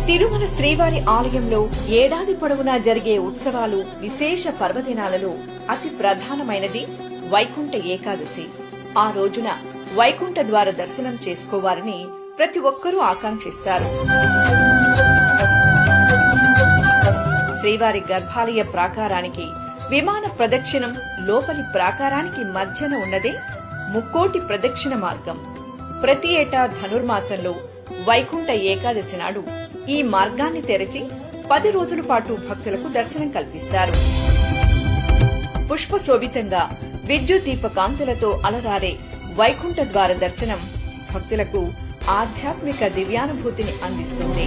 తిరుమల శ్రీవారి ఆలయంలో ఏడాది పొడవునా జరిగే ఉత్సవాలు, విశేష పర్వదినాలలో అతి ప్రధానమైనది వైకుంఠ ఏకాదశి. ఆ రోజున వైకుంఠ ద్వార దర్శనం చేసుకోవాలని ప్రతి ఒక్కరూ ఆకాంక్షిస్తారు. శ్రీవారి గర్భాలయ ప్రాకారానికి విమాన ప్రదక్షిణం, లోపలి ప్రాకారానికి మధ్యన ఉన్నదే ముక్కోటి ప్రదక్షిణ మార్గం. ప్రతి ఏటా ధనుర్మాసంలో వైకుంఠ ఏకాదశి నాడు ఈ మార్గాన్ని తెరచి 10 రోజుల పాటు భక్తులకు దర్శనం కల్పిస్తారు. పుష్పశోభితంగా విద్యుత్ దీప కాంతులతో అలరారే వైకుంఠ ద్వార దర్శనం భక్తులకు ఆధ్యాత్మిక దివ్యానుభూతిని అందిస్తుంది.